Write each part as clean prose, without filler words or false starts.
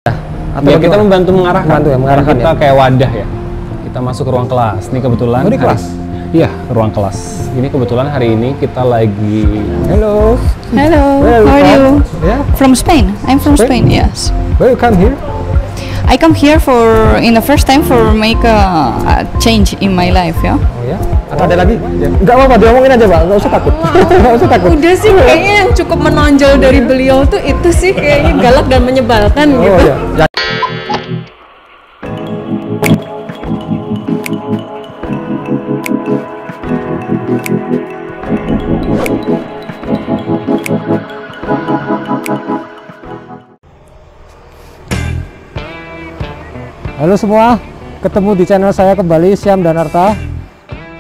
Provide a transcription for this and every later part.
Atau ya, kita membantu mengarahkan. Mengarahkan kita kayak wadah ya. Kita masuk ke ruang kelas. Ini kebetulan. Ini kelas? Iya, ruang kelas. Ini kebetulan hari ini kita lagi. Hello. Hello. How are you? Yeah. From Spain. I'm from Spain. Yes. Where you come here? I come here for in the first time for make a change in my life, ya. Oh ya. Atau ada lagi? Enggak apa-apa, diomongin aja, Pak. Enggak usah takut. Enggak usah takut. Udah sih kayaknya yang cukup menonjol dari beliau tuh itu sih kayaknya galak dan menyebalkan gitu. Ya. Halo semua, ketemu di channel saya kembali, Syam dan Arta.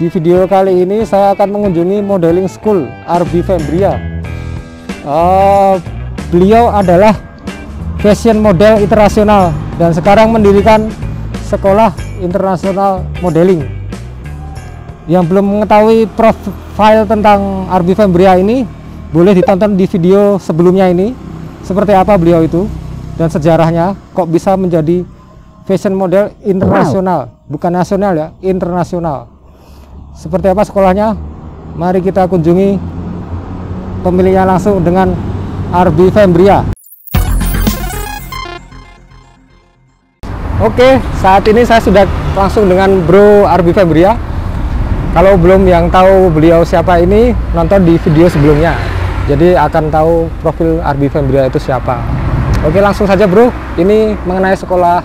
Di video kali ini saya akan mengunjungi modeling school RB Fembria. Beliau adalah fashion model internasional dan sekarang mendirikan sekolah internasional modeling. Yang belum mengetahui profil tentang RB Fembria ini, boleh ditonton di video sebelumnya ini, seperti apa beliau itu dan sejarahnya kok bisa menjadi fashion model internasional, bukan nasional ya, internasional. Seperti apa sekolahnya? Mari kita kunjungi pemiliknya langsung dengan RB Fembria. Oke, saat ini saya sudah langsung dengan Bro RB Fembria. Kalau belum yang tahu beliau siapa ini, nonton di video sebelumnya. Jadi akan tahu profil RB Fembria itu siapa. Oke, langsung saja Bro. Ini mengenai sekolah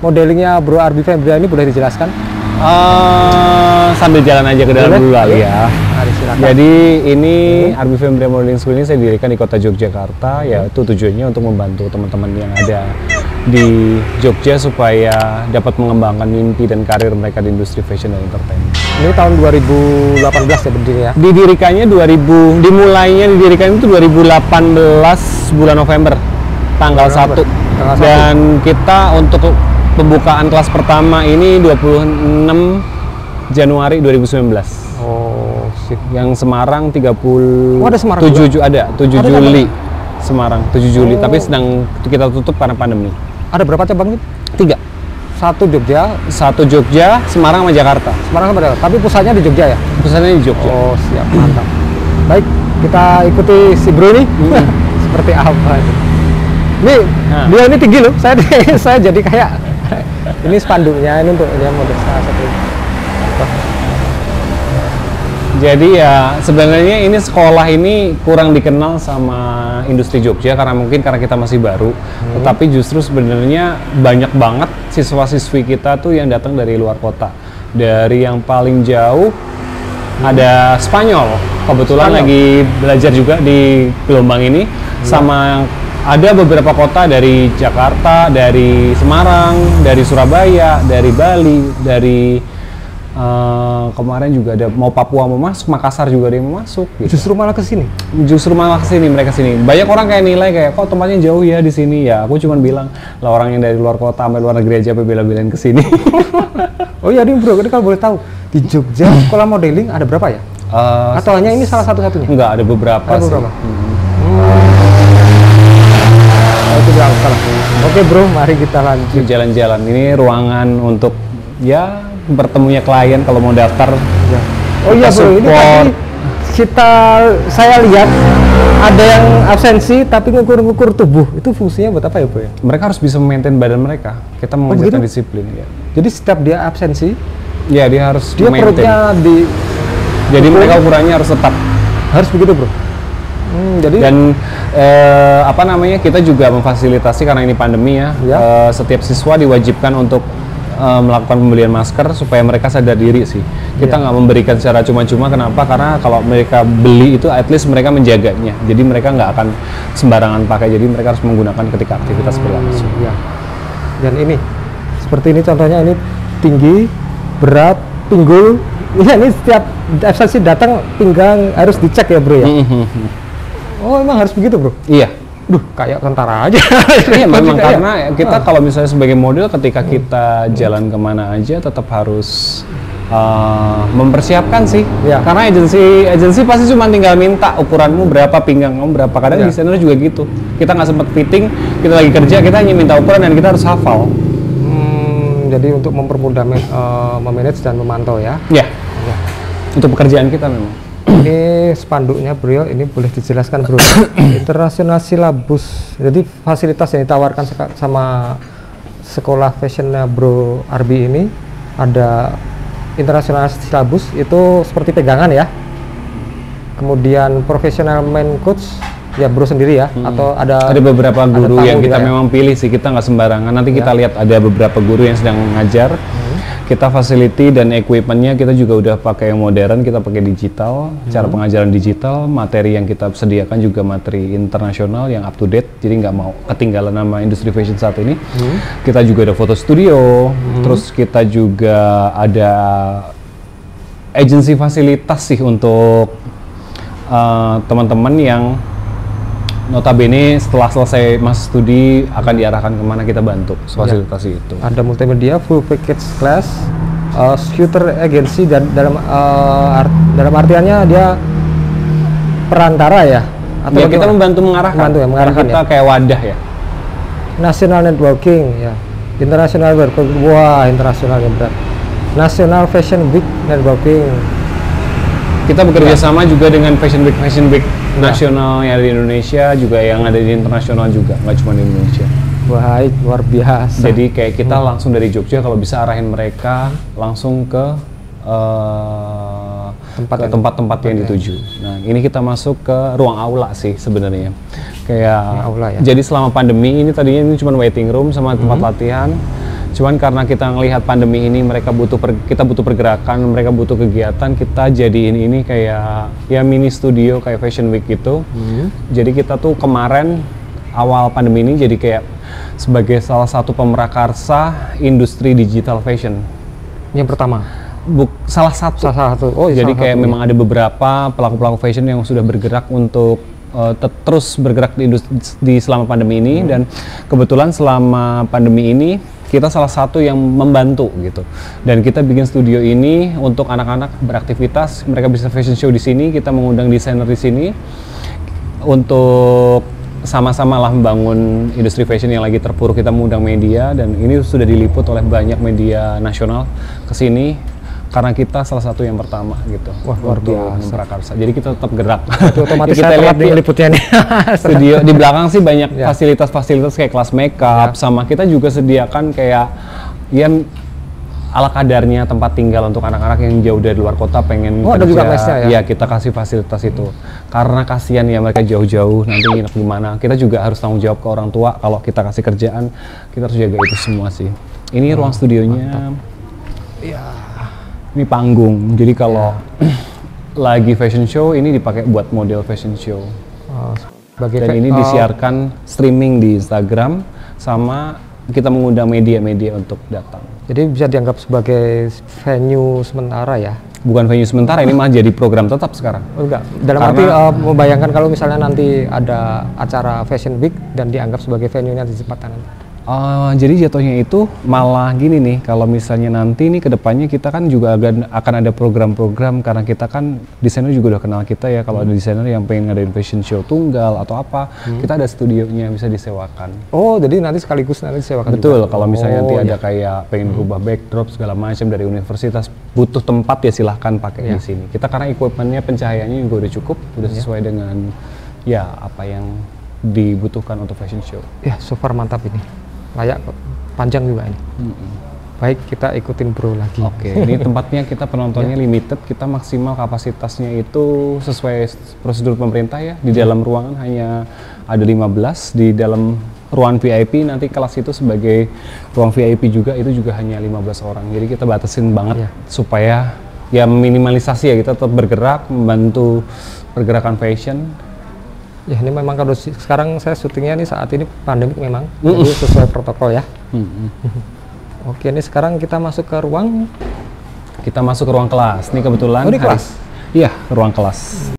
modelingnya Bro RB Fembria ini boleh dijelaskan? Sambil jalan aja ke dalam dulu kali ya. Mari, silakan. Jadi ini RB Fembria Modeling School ini saya dirikan di kota Yogyakarta, yaitu tujuannya untuk membantu teman-teman yang ada di Jogja supaya dapat mengembangkan mimpi dan karir mereka di industri fashion dan entertainment. Ini tahun 2018 ya berdiri ya? Didirikannya dimulainya didirikan itu 2018 bulan November, tanggal 1. Dan kita untuk pembukaan kelas pertama ini 26 Januari 2019. Oh, sip. Yang Semarang 30. Oh, ada Semarang 7 ada 7 ada Juli. Semarang 7 Juli, Oh. tapi sedang kita tutup karena pandemi. Ada berapa cabang? 3. Satu Jogja, Satu Jogja, Semarang sama Jakarta. Semarang sama Jakarta. Tapi pusatnya di Jogja ya? Pusatnya di Jogja. Oh, siap, mantap. Baik, kita ikuti si Bro ini. Seperti apa ini? Nih, dia ini tinggi loh. Saya jadi kayak ini spanduknya ini untuk dia model salah satu. Jadi ya sebenarnya ini sekolah ini kurang dikenal sama industri Jogja karena mungkin karena kita masih baru. Tetapi justru sebenarnya banyak banget siswa-siswi kita tuh yang datang dari luar kota. Dari yang paling jauh ada Spanyol. Kebetulan lagi belajar juga di gelombang ini sama ada beberapa kota dari Jakarta, dari Semarang, dari Surabaya, dari Bali, dari kemarin juga ada mau Papua mau masuk, Makassar juga ada yang mau masuk. Gitu. Justru malah ke sini. Justru malah ke sini mereka sini. Banyak orang kayak nilai kayak kok tempatnya jauh ya di sini ya. Aku cuma bilang lah orang yang dari luar kota sampai luar negeri aja bela-belain ke sini. Oh iya nih Bro, ini kalau boleh tahu di Jogja sekolah modeling ada berapa ya? Atau hanya ini salah satu-satunya? Enggak, ada beberapa. Ada beberapa. Itu salah. Oke Bro, mari kita lanjut Jalan-jalan. Ini ruangan untuk ya bertemunya klien kalau mau daftar. ya. Oh iya Bro, ini tadi saya lihat ada yang absensi tapi ngukur-ngukur tubuh. Itu fungsinya buat apa ya Bro ya? Mereka harus bisa memaintain badan mereka. Kita mengajarkan disiplin ya. Jadi setiap dia absensi, Ya dia harus dia perutnya Jadi mereka ukurannya harus tetap. harus begitu Bro. Jadi Dan apa namanya, kita juga memfasilitasi karena ini pandemi ya. Setiap siswa diwajibkan untuk melakukan pembelian masker supaya mereka sadar diri sih. Kita nggak memberikan secara cuma-cuma. Kenapa? Karena kalau mereka beli itu at least mereka menjaganya. Jadi mereka nggak akan sembarangan pakai. Jadi mereka harus menggunakan ketika aktivitas berlangsung. ya. Dan ini seperti ini contohnya, ini tinggi, berat, pinggul. Iya, ini setiap absensi datang pinggang harus dicek ya Bro ya. Oh emang harus begitu Bro? Iya. Duh, kayak tentara aja. Iya memang karena kita kalau misalnya sebagai model ketika kita jalan kemana aja tetap harus mempersiapkan sih. Ya. Karena agensi pasti cuma tinggal minta ukuranmu berapa, pinggang kamu berapa. Kadang Ya. desainer juga gitu. Kita nggak sempat fitting, kita lagi kerja, kita hanya minta ukuran dan kita harus hafal. Jadi untuk mempermudah memanage dan memantau ya. Ya. Untuk pekerjaan kita memang. Ini spanduknya bro, ini boleh dijelaskan bro. International Syllabus. Jadi fasilitas yang ditawarkan sama sekolah fashionnya bro Arbi ini ada International Syllabus itu seperti pegangan ya. Kemudian professional main coach ya bro sendiri ya, atau ada beberapa guru tamu yang kita juga ya? memang pilih sih, kita nggak sembarangan. Nanti kita lihat ada beberapa guru yang sedang ngajar. Kita facility dan equipmentnya kita juga udah pakai yang modern, kita pakai digital, cara pengajaran digital, materi yang kita sediakan juga materi internasional yang up to date, jadi nggak mau ketinggalan nama industri fashion saat ini. Kita juga ada foto studio, terus kita juga ada agency fasilitas sih untuk teman-teman yang notabene setelah selesai masa studi akan diarahkan kemana, kita bantu fasilitasi itu. Ada multimedia, full package class, shooter agency, dan dalam artiannya dia perantara ya? Atau Ya, kita bagaimana? membantu mengarahkan. Membantu ya, mengarahkan kita ya? kayak wadah ya. National networking ya, international networking, wah internasional ya berat. National Fashion Week networking. Kita bekerja sama juga dengan Fashion Week nasional yang ada di Indonesia, juga yang ada di internasional juga, nggak cuma di Indonesia. Baik, luar biasa. Jadi kayak kita langsung dari Jogja kalau bisa arahin mereka langsung ke tempat-tempat yang dituju. Nah, ini kita masuk ke ruang aula sih sebenarnya. Kayak aula ya. Jadi selama pandemi ini tadinya ini cuma waiting room sama tempat latihan. Cuman karena kita ngelihat pandemi ini kita butuh pergerakan, mereka butuh kegiatan, kita jadiin ini kayak ya mini studio kayak Fashion Week gitu. Jadi kita tuh kemarin awal pandemi ini jadi kayak sebagai salah satu pemrakarsa industri digital fashion. Yang pertama. Salah satu. Oh, jadi kayak memang ada beberapa pelaku-pelaku fashion yang sudah bergerak untuk terus bergerak di selama pandemi ini, dan kebetulan selama pandemi ini kita salah satu yang membantu gitu, dan kita bikin studio ini untuk anak-anak beraktivitas, mereka bisa fashion show di sini, kita mengundang desainer di sini untuk sama-sama lah membangun industri fashion yang lagi terpuruk. Kita mengundang media dan ini sudah diliput oleh banyak media nasional ke sini karena kita salah satu yang pertama gitu. Wah, luar biasa. Memprakarsa. Jadi kita tetap gerak. Itu otomatis kita saya lihat telat ngeliputnya nih. studio di belakang sih banyak Ya. fasilitas-fasilitas kayak kelas makeup, sama kita juga sediakan kayak ya ala kadarnya tempat tinggal untuk anak-anak yang jauh dari luar kota pengen ada kerja. juga mesnya ya? Iya, kita kasih fasilitas itu. Karena kasihan ya mereka jauh-jauh nanti nginep di mana. Kita juga harus tanggung jawab ke orang tua kalau kita kasih kerjaan, kita harus jaga itu semua sih. Ini ruang studionya. Iya. Ini panggung. Jadi kalau lagi fashion show ini dipakai buat model fashion show. Dan ini disiarkan streaming di Instagram, sama kita mengundang media-media untuk datang. Jadi bisa dianggap sebagai venue sementara ya? Bukan venue sementara, ini mah jadi program tetap sekarang. Oh, enggak. Dalam arti membayangkan kalau misalnya nanti ada acara Fashion Week dan dianggap sebagai venue-nya di tempatan nanti. Jadi jatuhnya itu malah gini nih, kalau misalnya nanti nih kedepannya kita kan juga akan ada program-program, karena kita kan desainer juga udah kenal kita ya. Kalau ada desainer yang pengen ngadain fashion show tunggal atau apa, kita ada studionya bisa disewakan. Oh, jadi nanti sekaligus nanti disewakan. Betul, juga. kalau misalnya nanti ada iya. kayak pengen berubah backdrop segala macam dari universitas, butuh tempat ya silahkan pakai di sini. Kita karena equipmentnya, pencahayaannya juga udah cukup, udah sesuai dengan ya apa yang dibutuhkan untuk fashion show. Ya, so far mantap ini. Layak kok. Panjang juga ini. Baik, kita ikutin bro lagi. Oke, ini tempatnya kita penontonnya limited, kita maksimal kapasitasnya itu sesuai prosedur pemerintah ya. Di dalam ruangan hanya ada 15, di dalam ruang VIP nanti kelas itu sebagai ruang VIP juga, itu juga hanya 15 orang. Jadi kita batasin banget supaya ya minimalisasi ya, kita tetap bergerak, membantu pergerakan fashion. Ya, ini memang kalau sekarang saya syutingnya nih saat ini pandemik memang, jadi sesuai protokol ya. Oke, ini sekarang kita masuk ke ruang. Kita masuk ke ruang kelas. Ini kebetulan. Oh, ini kelas? Iya, ruang kelas.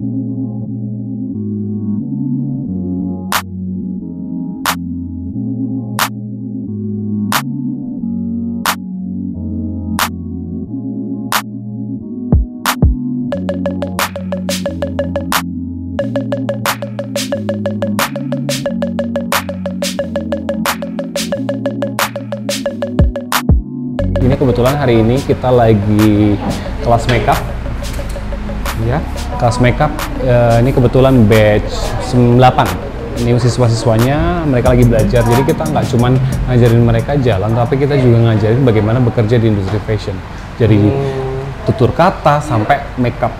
Ini kebetulan hari ini kita lagi kelas makeup. Ya, kelas makeup ini kebetulan batch 8. Ini siswa-siswanya mereka lagi belajar. Jadi kita nggak cuman ngajarin mereka jalan, tapi kita juga ngajarin bagaimana bekerja di industri fashion. Jadi tutur kata sampai makeup.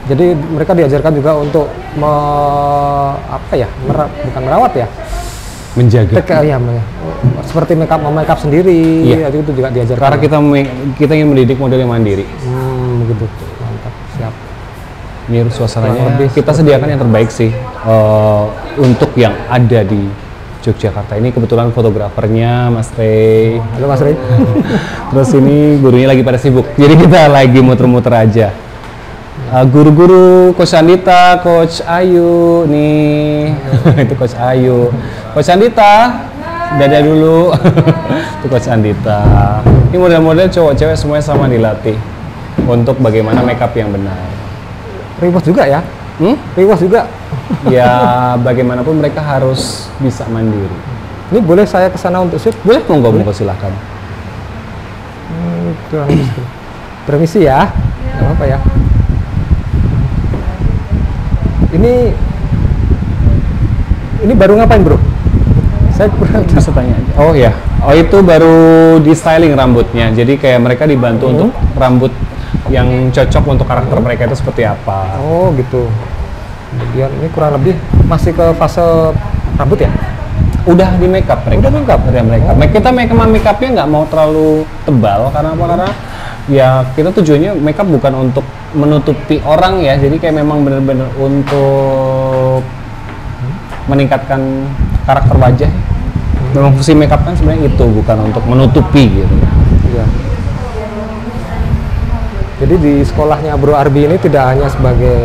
Jadi mereka diajarkan juga untuk bukan merawat ya, Menjaga. seperti makeup sendiri. Iya. Itu juga diajarkan. Karena kita ingin mendidik model yang mandiri. Begitu. Mantap, siap. Ini suasananya Lebih kita sediakan yang terbaik sih untuk yang ada di Yogyakarta. Ini kebetulan fotografernya Mas Rey. Halo Mas Rey. Terus ini gurunya lagi pada sibuk. Jadi kita lagi muter-muter aja. Guru-guru Coach Andita, Coach Ayu nih. Itu Coach Ayu. Coach Andita, dadah dulu. Itu Coach Andita. Ini model-model cowok cewek semuanya sama dilatih untuk bagaimana makeup yang benar. Riwas juga ya? Riwas juga. Ya bagaimanapun mereka harus bisa mandiri. Ini boleh saya ke sana untuk shoot? Boleh, monggo silahkan. Permisi ya, nggak apa-apa ya. Ini baru ngapain bro? Saya kurang bisa tanya aja. Oh ya, itu baru di styling rambutnya. Jadi kayak mereka dibantu untuk rambut yang cocok untuk karakter mereka itu seperti apa. Oh gitu. Kemudian ini kurang lebih masih ke fase rambut ya? Udah di makeup mereka. Udah makeup? Udah makeup. Kita makeupnya nggak mau terlalu tebal karena apa? Karena ya kita tujuannya makeup bukan untuk menutupi orang ya. Jadi kayak memang benar-benar untuk meningkatkan karakter wajah. Memang fungsi makeup kan sebenarnya itu, bukan untuk menutupi gitu. Iya. Jadi di sekolahnya Bro Arbi ini tidak hanya sebagai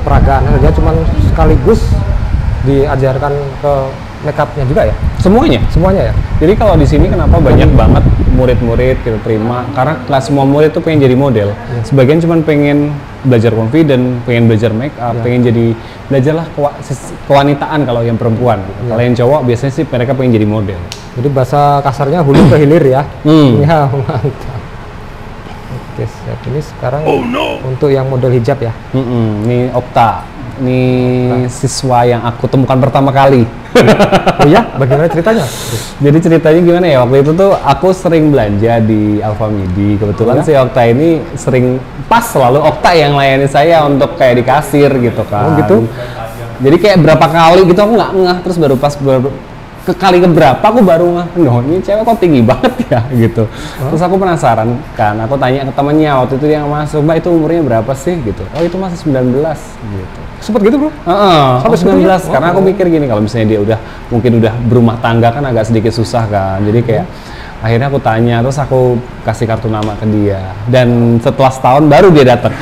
peragaan saja, cuman sekaligus diajarkan ke makeupnya juga ya? Semuanya? Semuanya ya? Jadi kalau di sini kenapa banyak banget murid-murid kita terima? Karena nggak semua murid tuh pengen jadi model. Sebagian cuma pengen belajar confident, pengen belajar make up, pengen jadi belajarlah kewanitaan kalau yang perempuan. Kalau yang cowok biasanya sih mereka pengen jadi model. Jadi bahasa kasarnya hulu ke hilir ya? Ya mantap. Oke, siap. Ini sekarang untuk yang model hijab ya? Ini Okta. Ini siswa yang aku temukan pertama kali. Oh ya? Bagaimana ceritanya? Jadi ceritanya gimana ya? Waktu itu tuh aku sering belanja di Alfamidi. Kebetulan si Okta ini sering pas selalu Okta yang layani saya untuk kayak di kasir gitu kan. Oh gitu? Jadi kayak berapa kali gitu aku nggak ngeh, terus baru pas ke kali keberapa aku baru ngeh, "Loh, ini cewek kok tinggi banget ya?" gitu. Terus aku penasaran kan, aku tanya ke temennya waktu itu yang masuk, "Mbak, itu umurnya berapa sih?" gitu. "Oh, itu masih 19." gitu. Sempet gitu bro? Sampai 19, karena aku mikir gini, kalau misalnya dia mungkin udah berumah tangga kan agak sedikit susah kan. Jadi kayak akhirnya aku tanya, terus aku kasih kartu nama ke dia. Dan setelah setahun baru dia datang.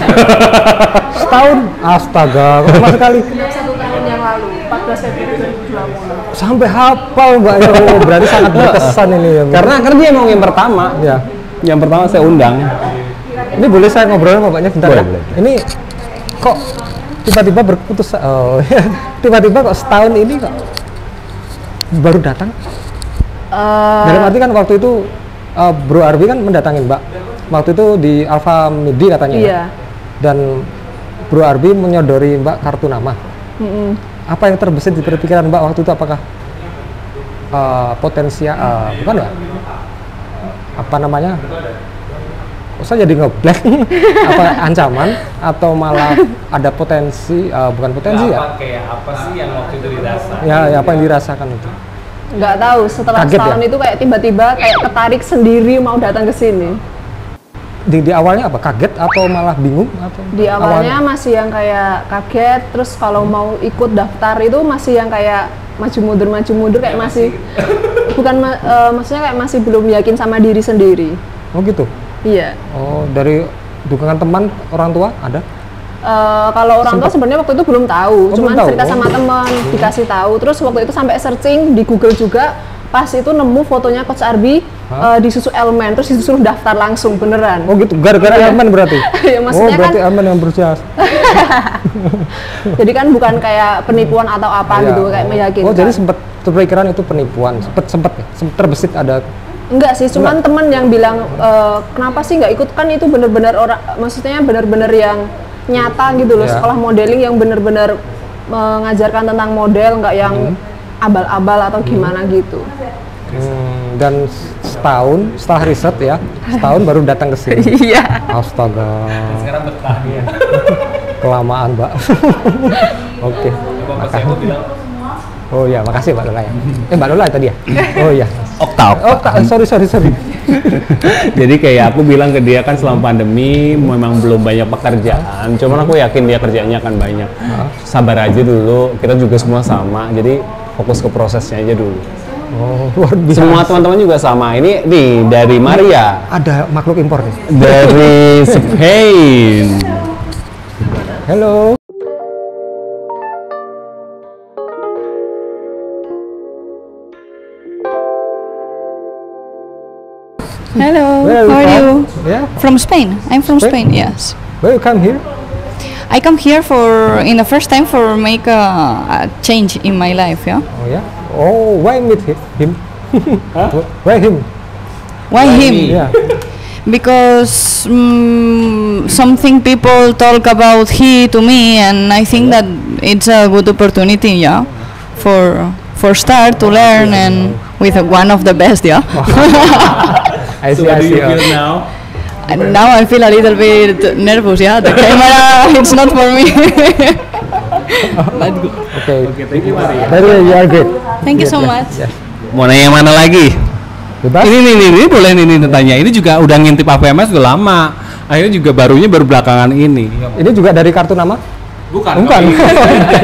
Setahun? Astaga, lama sekali. 1 tahun yang lalu, 14 Februari 2020. Sampai hafal Mbak ya, berarti sangat berkesan ini ya. Karena dia emang yang pertama. Ya. Yang pertama saya undang. Ini boleh saya ngobrol sama Mbaknya bentar ya? Boleh. Ini kok tiba-tiba berputus, tiba-tiba kok setahun ini kok baru datang? Dalam arti kan waktu itu Bro Arbi kan mendatangin Mbak. Waktu itu di Alfamidi katanya. Iya. Ya? Dan Bro Arbi menyodori Mbak kartu nama. Apa yang terbesit di pikiran Mbak waktu itu? Apakah potensial, bukan ya? Apa namanya? Kok saya jadi ngeblank? Apa ancaman atau malah ada potensi? Bukan potensi ya? Kayak apa sih yang waktu itu dirasakan? Ya, apa yang dirasakan itu? Nggak tahu, setelah Kaget setahun ya? itu kayak tiba-tiba kayak ketarik sendiri mau datang ke sini. Di awalnya apa? Kaget atau malah bingung? Atau Di awalnya masih yang kayak kaget, terus kalau mau ikut daftar itu masih yang kayak maju mundur kayak masih maksudnya kayak masih belum yakin sama diri sendiri. Oh gitu? Iya. Oh, dari dukungan teman, orang tua ada? Kalau orang tua sebenarnya waktu itu belum tahu, cuman belum tahu. cerita sama teman, dikasih tahu. Terus waktu itu sampai searching di Google juga, pas itu nemu fotonya Coach Arbi di susu Elmen, terus disuruh daftar langsung beneran. Oh gitu, gara-gara Elmen berarti? Ya, maksudnya oh berarti kan, Elmen yang berjasa. jadi kan bukan kayak penipuan atau apa gitu, kayak meyakinkan. Oh jadi sempat terpikiran itu penipuan, sempat ya? Sempat terbesit ada Enggak sih, cuman temen yang bilang kenapa sih nggak ikut, kan itu bener-bener orang, maksudnya bener-bener yang nyata gitu loh, sekolah modeling yang bener-bener mengajarkan tentang model, nggak yang abal-abal atau gimana gitu. Dan setahun setelah riset ya, setahun baru datang ke sini. Iya. Astaga. Sekarang betah dia. Kelamaan, Mbak. Oke. Oh iya, makasih Mbak Lola ya. Mbak Lola tadi ya? Oh iya. Okta. Sorry. Jadi kayak aku bilang ke dia kan selama pandemi memang belum banyak pekerjaan, cuman aku yakin dia kerjanya akan banyak. Sabar aja dulu, kita juga semua sama, jadi fokus ke prosesnya aja dulu. Oh, luar biasa. Semua teman-teman juga sama. Ini nih dari Maria. Ada makhluk impor nih. Dari Spain. Halo. Hello, Where how are from? you? Yeah. From Spain. I'm from Spain? Spain, yes. Where you come here? I come here for, in the first time, for make a change in my life, yeah? Oh yeah. Oh, why meet him? Why him? Why him? Yeah. Because something people talk about he to me, and I think that it's a good opportunity, yeah, for start to learn and with one of the best, yeah. I see. now? And now I feel a little bit nervous, yeah. The camera, it's not for me. But good. Okay. Thank you Maria. Dari you are great. Thank you so much. Mau nanya yang mana lagi? Bebas. Ini boleh nih tanya. Ini juga udah ngintip AVMS udah lama. Akhirnya juga baru belakangan ini. Ini juga dari kartu nama? Bukan.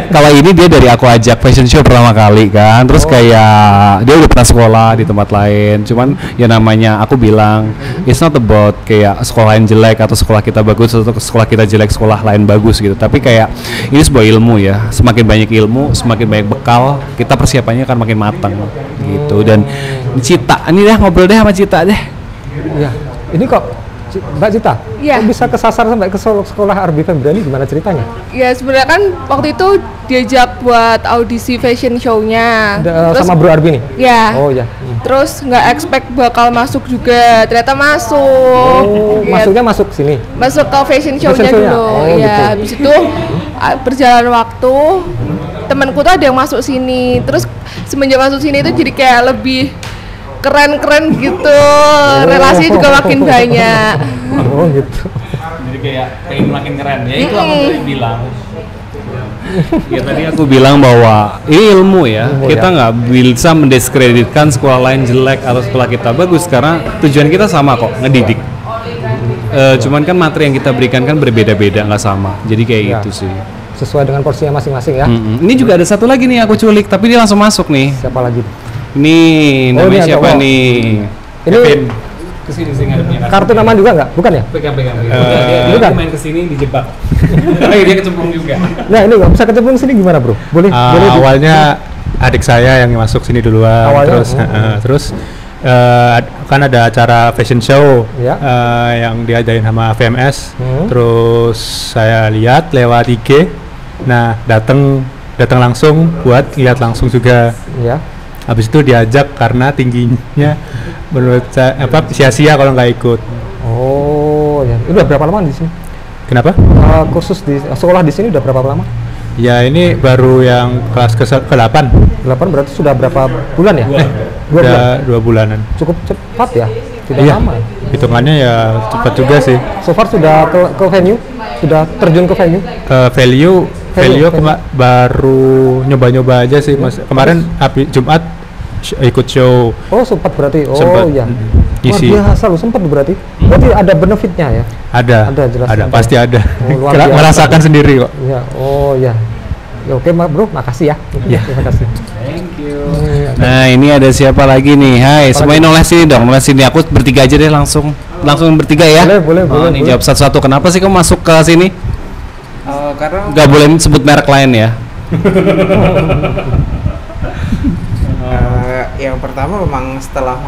Kalau ini dia dari aku ajak fashion show pertama kali kan. Terus kayak dia udah pernah sekolah di tempat lain. Cuman ya namanya aku bilang it's not about kayak sekolah yang jelek atau sekolah kita bagus atau sekolah kita jelek sekolah lain bagus gitu. Tapi kayak ini sebuah ilmu ya. Semakin banyak ilmu, semakin banyak bekal, kita persiapannya akan makin matang gitu. Dan Cita, ini deh ngobrol deh sama Cita deh. Iya. Ini kok Mbak Cita, Iya. kok bisa kesasar sampai ke sekolah Arbi Febriani, gimana ceritanya? Ya sebenarnya kan waktu itu diajak buat audisi fashion show-nya. Sama Bro Arbi nih? Ya. Oh ya. Terus nggak expect bakal masuk juga, ternyata masuk. Oh, Gitu. masuknya masuk sini? Masuk ke fashion show-nya show-nya? dulu. Oh, Ya, gitu. habis itu berjalan waktu, temanku tuh ada yang masuk sini. Terus semenjak masuk sini itu jadi kayak lebih keren-keren gitu. Relasinya juga makin banyak. Oh gitu. Jadi kayak pengen makin keren ya, itu aku tadi bilang. Ya tadi aku bilang bahwa ini ilmu ya, kita nggak bisa mendiskreditkan sekolah lain jelek atau sekolah kita bagus karena tujuan kita sama kok, ngedidik. Cuman kan materi yang kita berikan kan berbeda-beda, nggak sama. Jadi kayak gitu sih. Sesuai dengan porsinya masing-masing ya. Ini juga ada satu lagi nih aku culik, tapi dia langsung masuk nih. Siapa lagi? Ini namanya ini ada, siapa oh. nih? Ini Kesini sih ngadepnya. kartu nama juga nggak? Bukan ya? Pegang. bukan. Dia main kesini dijebak. Dia kecemplung juga. Nah ini nggak bisa ketemu sini gimana bro? Boleh? boleh Awalnya adik saya yang masuk sini duluan. Awalnya? Terus kan ada acara fashion show Ya. yang diadain sama VMS. Terus saya lihat lewat IG. Nah datang langsung buat lihat langsung juga. Ya. Habis itu diajak karena tingginya menurut saya sia-sia kalau nggak ikut. Oh ya. Udah berapa lama di sini? Kenapa? Kursus di sekolah di sini udah berapa lama? Ya ini baru yang kelas ke-8. 8 berarti sudah berapa bulan ya? 2 bulan. Udah 2 bulanan. Cukup cepat ya? Tidak Iya, lama. hitungannya ya cepat juga sih. So far sudah ke venue? Sudah terjun ke venue? Value baru nyoba-nyoba aja sih mas. Kemarin Jumat ikut show. Oh sempat berarti. Oh Sempat. ya. Luar Isi. biasa lu sempat berarti. Berarti ada benefitnya ya? Ada jelas. pasti ada. Oh, luar biasa. Merasakan sendiri kok. Ya. Oh ya. Ya oke bro, makasih ya. Iya. Terima kasih. Nah ini ada siapa lagi nih? Hai, semuanya nulis sini dong, nulis sini. Aku bertiga aja deh langsung bertiga ya. Boleh. Nih jawab satu-satu. Kenapa sih kamu masuk ke sini? Karena Gak boleh sebut merek lain ya. yang pertama memang setelah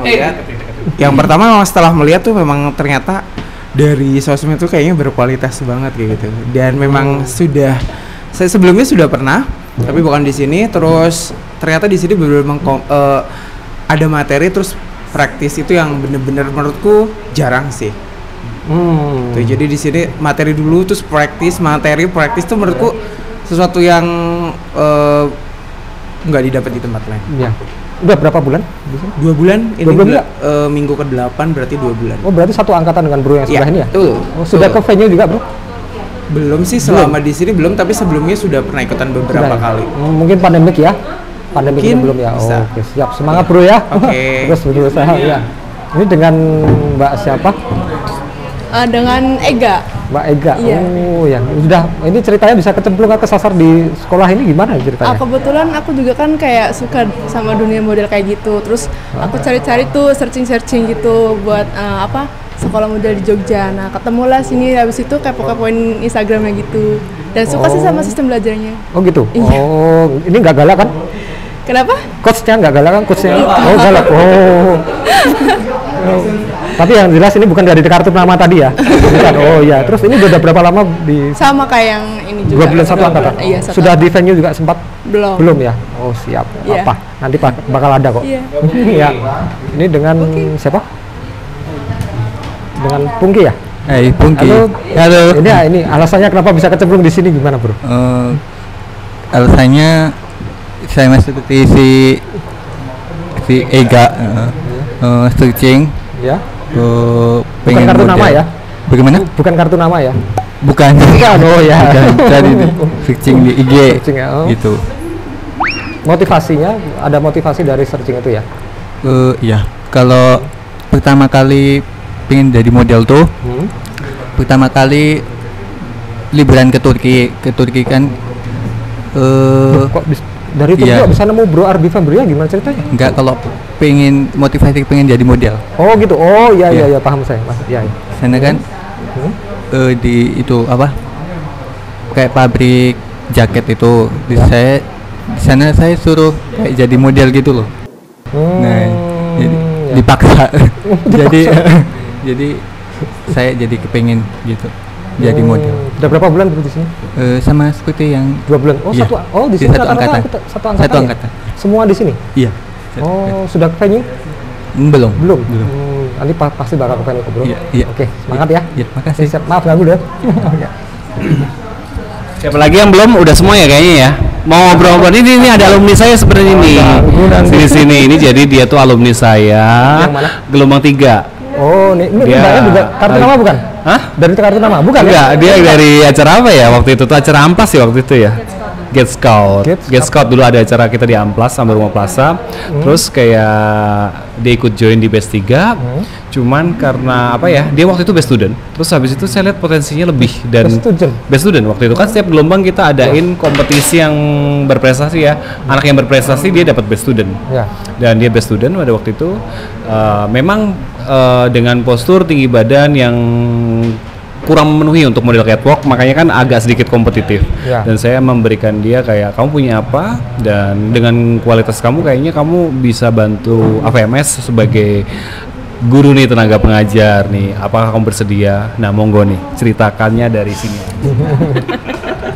melihat tuh memang ternyata dari sosmed tuh kayaknya berkualitas banget kayak gitu. Dan memang saya sebelumnya sudah pernah, tapi bukan di sini. Terus ternyata di sini benar-benar ada materi, terus praktis itu yang bener-bener menurutku jarang sih. Tuh, jadi di sini materi dulu terus praktis tuh menurutku sesuatu yang nggak didapat di tempat lain. Iya. Udah berapa bulan di sini? 2 bulan. Ini 2 bulan bulan, minggu ke-8 berarti 2 bulan. Oh, berarti satu angkatan dengan bro yang sebelah ini ya? Betul. Oh, sudah ke venue juga, bro? Belum sih selama di sini belum, tapi sebelumnya sudah pernah ikutan beberapa Sudah, ya? kali. Mungkin pandemik ya? Pandemik Mungkin belum ya? bisa. Oke, siap. Semangat bro ya. Oke. Terus berusaha ya. Ini dengan Mbak siapa? Dengan Ega. Mbak Ega. Iya. Oh ya, sudah. Ini ceritanya bisa kecemplung kesasar di sekolah ini gimana ceritanya? Kebetulan aku juga kan kayak suka sama dunia model kayak gitu. Terus aku cari-cari tuh, searching gitu buat sekolah model di Jogja. Nah, ketemulah sini, habis itu kepo-kepoin Instagramnya gitu. Dan suka sih sama sistem belajarnya. Oh gitu. Iya. Oh, ini nggak galak kan? Kenapa? Coachnya nggak galak kan? Coachnya? Oh galak. Oh. Tapi yang jelas ini bukan dari kartu nama tadi ya. Bukan. Oh iya. Terus ini udah berapa lama di? Sama kayak yang ini juga. 2 bulan satu angkatan. Iya, satu Sudah di venue juga sempat? Belum. Belum ya. Oh siap. Iya. Apa? Nanti bakal ada kok. Iya. Iya. Ini dengan siapa? Dengan Pungki ya? Pungki. Halo. Ini alasannya kenapa bisa kecemplung di sini gimana, bro? Alasannya saya seperti si Ega searching. Ya. Pengen bukan kartu model. nama ya? Bagaimana? Bukan kartu nama ya? Bukan. Oh ya. Bukan. Cari searching di IG. Searching ya. Oh. Gitu. Motivasinya ada motivasi dari searching itu ya? Iya. Kalau pertama kali pengen jadi model tuh, pertama kali liburan ke Turki kan. Kok dari itu iya. bisa nemu Bro Arbi Fabria gimana ceritanya? Enggak, kalau pengen motivasi pengen jadi model. Oh gitu. Oh iya Iya. iya paham saya, Mas. Iya. Sana kan di itu apa? Kayak pabrik jaket itu di sana saya suruh kayak jadi model gitu loh. Nah, jadi dipaksa. jadi saya jadi kepengen gitu. Jadi model. Udah berapa bulan di sini? Sama seperti yang 2 bulan. Oh, iya. di sini satu angkatan. Satu angkatan. Satu ya? angkatan. Semua di sini? Iya. Oh, sudah ke venue? Belum. Nanti pasti bakal ke venue kok, Bro. Iya. Oke, semangat ya. Iya, makasih. Siap. Maaf ganggu deh. Siapa lagi yang belum? Udah semua ya kayaknya ya. Mau ngobrol-ngobrol ini ada alumni saya sebenarnya nih. Sini. Ini jadi dia tuh alumni saya. Yang mana? Gelombang 3. Oh, ini mbaknya juga kartu nama bukan? Hah? Dari kartu nama bukan? Enggak, ya? dia dari acara apa ya waktu itu tuh acara Amplas ya waktu itu ya. Get Scout. Get Scout dulu ada acara kita di Amplas sama Rumah Plaza. Terus kayak dia ikut join di Best 3. Cuman karena apa ya? Dia waktu itu best student. Terus habis itu saya lihat potensinya lebih dan best student waktu itu kan setiap gelombang kita adain kompetisi yang berprestasi ya. Anak yang berprestasi dia dapat best student. Ya. Dan dia best student pada waktu itu memang dengan postur tinggi badan yang kurang memenuhi untuk model catwalk, makanya kan agak sedikit kompetitif. Ya. Dan saya memberikan dia kayak kamu punya apa dan dengan kualitas kamu kayaknya kamu bisa bantu AVMS sebagai guru nih, tenaga pengajar nih. Apakah kamu bersedia? Nah, monggo nih ceritakannya dari sini.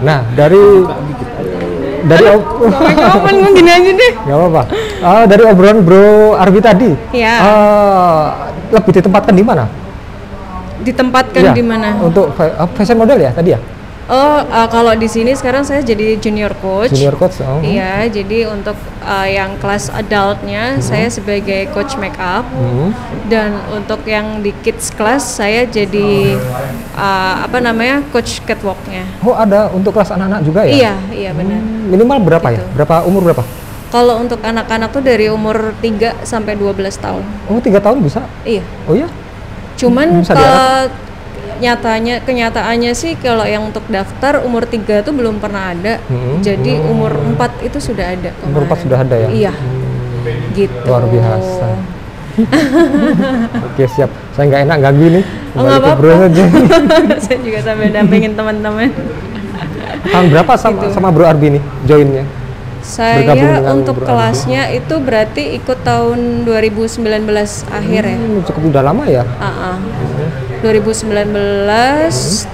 Nah, dari Ngomong gini aja deh. nggak apa-apa. Dari obrolan Bro Arbi tadi, Iya. lebih ditempatkan di mana? Ditempatkan Iya, di mana? Untuk fashion model ya tadi ya? Oh, kalau di sini sekarang saya jadi junior coach. Junior coach. Oh. Iya, jadi untuk yang kelas adultnya saya sebagai coach make up. Dan untuk yang di kids class saya jadi coach catwalknya. Oh, ada untuk kelas anak-anak juga ya? Iya benar. Minimal berapa ya? Berapa umur berapa? Kalau untuk anak-anak tuh dari umur 3 sampai 12 tahun. Oh, 3 tahun bisa? Iya. Oh ya? Cuman Bisa kenyataannya sih kalau yang untuk daftar umur 3 tuh belum pernah ada. Jadi umur 4 itu sudah ada. Umur 4 sudah ada ya? Iya. Gitu. Luar biasa. Oke, siap. Saya nggak enak ganggu nih. Oh, nggak apa-apa. Bro aja. Saya juga sambil dampingin teman-teman. Tahun berapa sama Bro Arbi nih joinnya? Saya untuk kelasnya itu berarti ikut tahun 2019 akhir ya. Cukup udah lama ya? 2019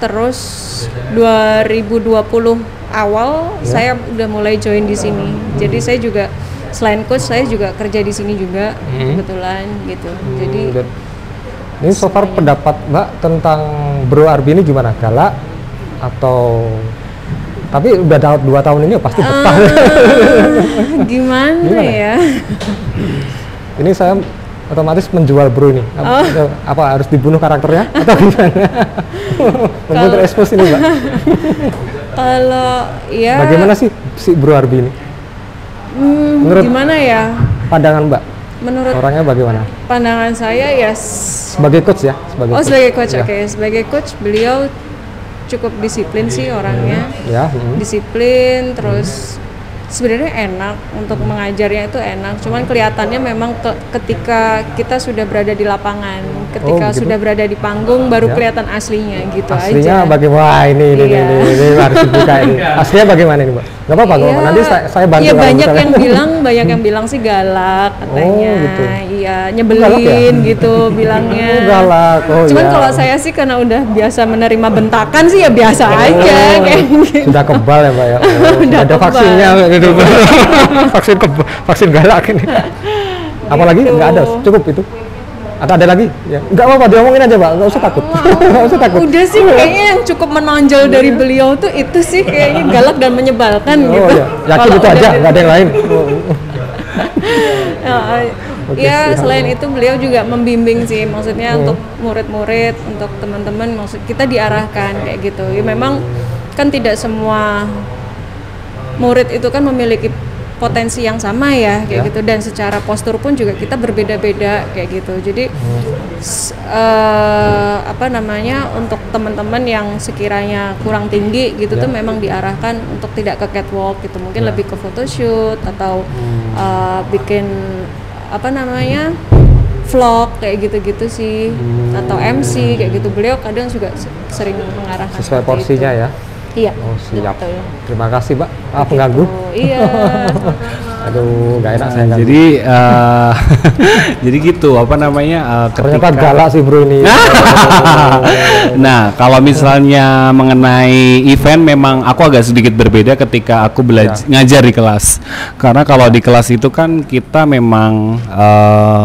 terus 2020 awal saya udah mulai join di sini. Jadi saya juga selain coach saya juga kerja di sini juga kebetulan gitu. Jadi ini so far pendapat Mbak tentang Bro Arbi ini gimana? Galak atau tapi udah 2 tahun ini pasti betah. Gimana ya? Ini saya otomatis menjual Bro ini. Apa harus dibunuh karakternya atau gimana? Mungkin terekspos ini Mbak. Kalau ya bagaimana sih si Bro Arbi ini? Menurut gimana ya? Pandangan Mbak? Menurut orangnya bagaimana? Pandangan saya ya sebagai coach ya, sebagai coach. Oke. Sebagai coach beliau cukup disiplin sih orangnya. Ya, disiplin terus sebenarnya enak untuk mengajarnya, itu enak. Cuman kelihatannya memang ketika kita sudah berada di lapangan, ketika sudah berada di panggung baru kelihatan aslinya gitu aslinya aja. Bagaimana ini harus dibuka ini. Aslinya bagaimana ini, Mbak? Nggak apa-apa kok. Nanti saya bantu. Iya, banyak yang bilang sih galak katanya. Gitu. Iya, nyebelin gitu bilangnya. Galak. Cuman kalau saya sih karena udah biasa menerima bentakan sih ya biasa aja kayak gitu. Sudah kebal ya, Mbak ya. Udah ada vaksinnya. vaksin galak ini. Apalagi gitu. Nggak ada, cukup itu. Atau ada lagi? Ya, nggak apa-apa, diomongin aja Mbak, nggak usah takut. Nggak usah takut. Udah sih kayaknya yang cukup menonjol dari beliau tuh itu sih kayaknya galak dan menyebalkan gitu. Iya. Yakin itu aja, nggak ada yang lain. Ya selain itu beliau juga membimbing sih, maksudnya untuk murid-murid, untuk teman-teman, maksud kita diarahkan kayak gitu. Ya memang kan tidak semua murid itu kan memiliki potensi yang sama ya kayak gitu, dan secara postur pun juga kita berbeda-beda kayak gitu. Jadi untuk teman-teman yang sekiranya kurang tinggi gitu tuh memang diarahkan untuk tidak ke catwalk gitu, mungkin lebih ke photoshoot atau bikin vlog kayak gitu-gitu sih, atau MC kayak gitu. Beliau kadang juga sering mengarahkan sesuai porsinya itu. Ya. Iya. Oh, siap. Betul. Terima kasih, Mbak. Pengganggu. Iya. Aduh, nggak enak saya ganggu. Jadi jadi gitu ternyata galak sih Bro ini. Nah, kalau misalnya mengenai event memang aku agak sedikit berbeda ketika aku ngajar di kelas. Karena kalau di kelas itu kan kita memang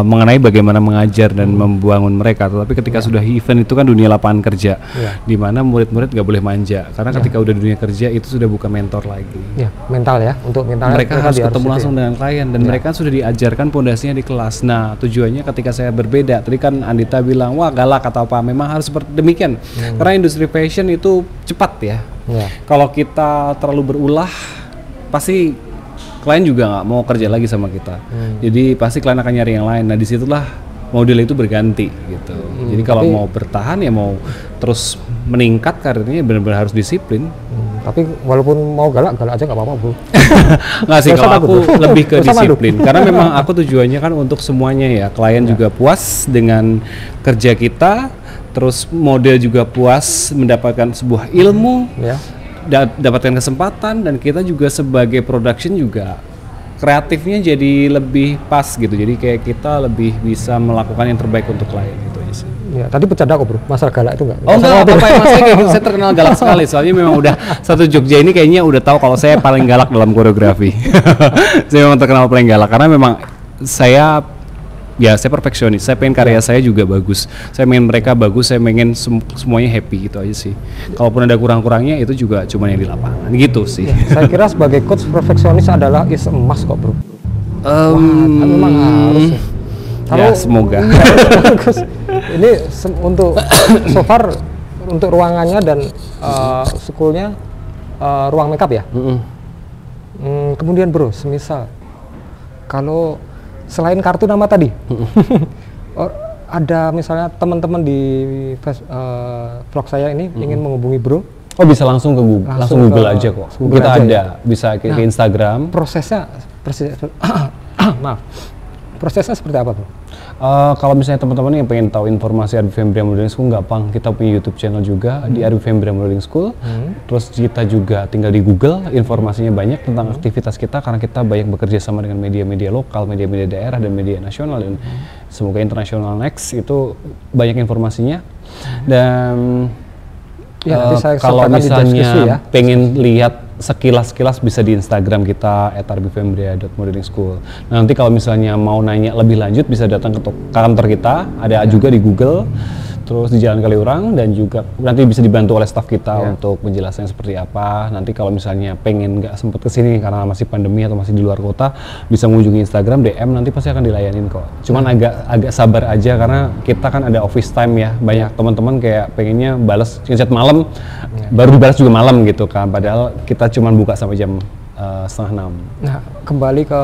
mengenai bagaimana mengajar dan membangun mereka. Tetapi ketika sudah event itu kan dunia lapangan kerja, di mana murid-murid nggak boleh manja. Karena ketika udah dunia kerja itu sudah bukan mentor lagi. Ya, mental ya, untuk mental. Mereka harus ketemu langsung dengan klien dan mereka sudah diajarkan pondasinya di kelas. Nah, tujuannya ketika saya berbeda, tadi kan Andita bilang wah galak atau apa, memang harus seperti demikian. Karena industri fashion itu cepat ya. Kalau kita terlalu berulah, pasti klien juga nggak mau kerja lagi sama kita. Jadi pasti klien akan nyari yang lain. Nah, disitulah model itu berganti gitu. Jadi kalau mau bertahan ya mau terus meningkat karirnya benar-benar harus disiplin. Tapi walaupun mau galak aja nggak apa-apa Bro. Nggak sih, kalau aku lebih ke disiplin. Karena memang aku tujuannya kan untuk semuanya ya. Klien juga puas dengan kerja kita, terus model juga puas mendapatkan sebuah ilmu, dapatkan kesempatan, dan kita juga sebagai production juga kreatifnya jadi lebih pas gitu. Jadi kayak kita lebih bisa melakukan yang terbaik untuk klien gitu aja sih. Ya, tadi bercanda kok Bro, masalah galak itu enggak? Oh enggak apa-apa ya, saya terkenal galak sekali. Soalnya memang udah satu Jogja ini kayaknya udah tahu kalau saya paling galak dalam koreografi. Saya memang terkenal paling galak karena memang saya perfeksionis. Saya pengen karya saya juga bagus. Saya pengen mereka bagus, saya pengen semuanya happy gitu aja sih. Kalaupun ada kurang-kurangnya itu juga cuma yang di lapangan gitu sih. Saya kira sebagai coach perfeksionis adalah emas kok Bro. Memang harus ya. Semoga. Ini untuk so far untuk ruangannya dan schoolnya ruang makeup ya. Kemudian Bro, semisal kalau selain kartu nama tadi, ada misalnya teman-teman di vlog saya ini ingin menghubungi Bro. Oh bisa langsung ke Google, langsung Google aja kok. Google kita aja ada, ya? bisa ke Instagram. Prosesnya prosesnya seperti apa Bro? Kalau misalnya teman-teman yang pengen tahu informasi Arbi Fembria Modeling School, gampang. Kita punya YouTube channel juga di Arbi Fembria Modeling School. Terus kita juga tinggal di Google, informasinya banyak tentang aktivitas kita karena kita banyak bekerja sama dengan media-media lokal, media-media daerah dan media nasional, dan semoga internasional next itu banyak informasinya. Dan nanti saya kalau misalnya pengen lihat sekilas bisa di Instagram kita @arbifembria.modelingschool. Nah, nanti kalau misalnya mau nanya lebih lanjut bisa datang ke kantor kita, ada juga di Google, terus di Jalan Kaliurang, dan juga nanti bisa dibantu oleh staf kita untuk penjelasannya seperti apa. Nanti kalau misalnya pengen nggak sempet kesini karena masih pandemi atau masih di luar kota, bisa mengunjungi Instagram, DM, nanti pasti akan dilayanin kok. Cuman agak sabar aja karena kita kan ada office time ya, banyak teman-teman kayak pengennya balas ngechat malam, baru dibalas juga malam gitu kan, padahal kita cuman buka sampai jam 5:30. Nah, kembali ke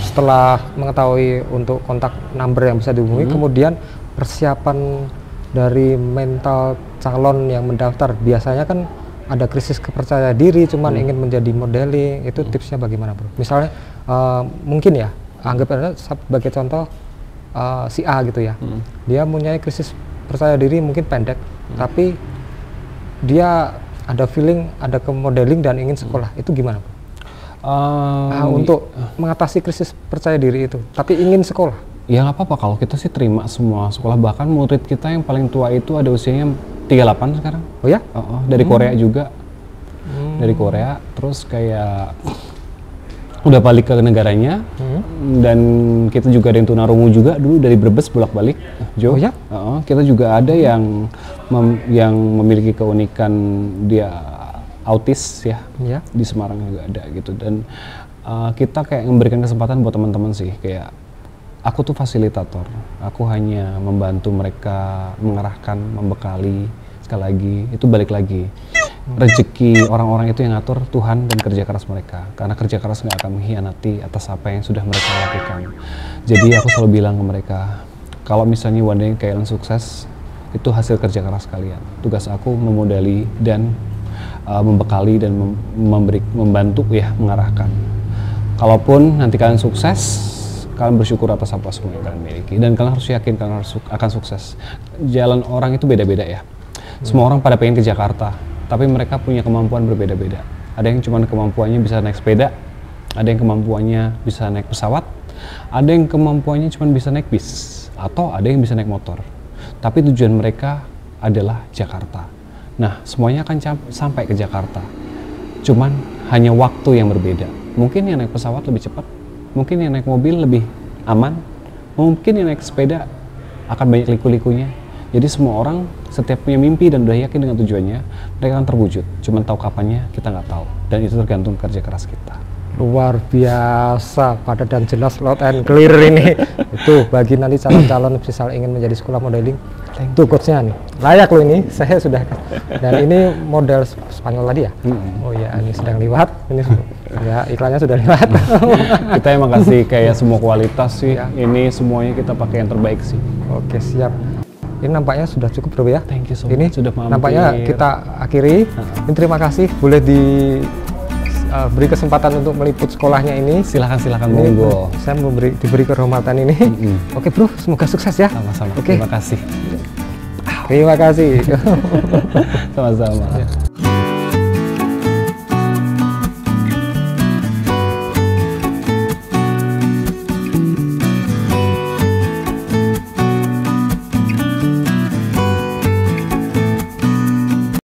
setelah mengetahui untuk kontak number yang bisa dihubungi, kemudian persiapan dari mental calon yang mendaftar. Biasanya kan ada krisis kepercayaan diri, cuman ingin menjadi modeling, itu tipsnya bagaimana bro? Misalnya mungkin ya, anggap aja sebagai contoh si A gitu ya, dia mempunyai krisis percaya diri mungkin pendek, tapi dia ada feeling, ada ke modeling dan ingin sekolah, itu gimana bro? Untuk mengatasi krisis percaya diri itu, tapi ingin sekolah. Ya nggak apa-apa, kalau kita sih terima semua sekolah, bahkan murid kita yang paling tua itu ada usianya 38 sekarang. Oh ya? Dari Korea juga. Dari Korea, terus kayak udah balik ke negaranya, dan kita juga ada yang tunarungu juga dulu dari Brebes bolak-balik. Jo. Oh ya? Kita juga ada yang memiliki keunikan dia autis ya. Di Semarang juga ada gitu, dan kita kayak memberikan kesempatan buat teman-teman sih, kayak aku tuh fasilitator, aku hanya membantu mereka, mengarahkan, membekali. Sekali lagi, itu balik lagi, rezeki orang-orang itu yang ngatur Tuhan dan kerja keras mereka, karena kerja keras nggak akan mengkhianati atas apa yang sudah mereka lakukan. Jadi aku selalu bilang ke mereka, kalau misalnya one day kalian sukses, itu hasil kerja keras kalian. Tugas aku memodali dan membekali dan membantu ya, mengarahkan. Kalaupun nanti kalian sukses, kalian bersyukur atas apa semua yang kalian miliki, dan kalian harus yakin kalian akan sukses. Jalan orang itu beda-beda ya. Semua orang pada pengen ke Jakarta, tapi mereka punya kemampuan berbeda-beda. Ada yang cuma kemampuannya bisa naik sepeda, ada yang kemampuannya bisa naik pesawat, ada yang kemampuannya cuma bisa naik bis, atau ada yang bisa naik motor. Tapi tujuan mereka adalah Jakarta. Nah, semuanya akan sampai ke Jakarta. Cuman hanya waktu yang berbeda. Mungkin yang naik pesawat lebih cepat, mungkin yang naik mobil lebih aman, mungkin yang naik sepeda akan banyak liku-likunya. Jadi semua orang setiap punya mimpi dan udah yakin dengan tujuannya, mereka akan terwujud. Cuman tahu kapannya kita nggak tahu, dan itu tergantung kerja keras kita. Luar biasa, padat dan jelas, loud and clear ini. Itu bagi nanti calon-calon misal ingin menjadi sekolah modeling, itu quotes-nya nih, layak loh ini, saya sudah. Dan ini model Spanyol tadi ya? Oh ya, ini sedang lewat, ini ya iklannya sudah lewat. Kita emang kasih kayak semua kualitas sih, ini semuanya kita pakai yang terbaik sih. Oke, siap. Ini nampaknya sudah cukup bro ya. Thank you so ini much, sudah mampir. Nampaknya kita akhiri. Ini terima kasih, boleh beri kesempatan untuk meliput sekolahnya ini. Silakan monggo. Saya diberi kehormatan ini. Oke bro, semoga sukses ya. Sama-sama. Oke. Terima kasih. Terima kasih. Sama-sama.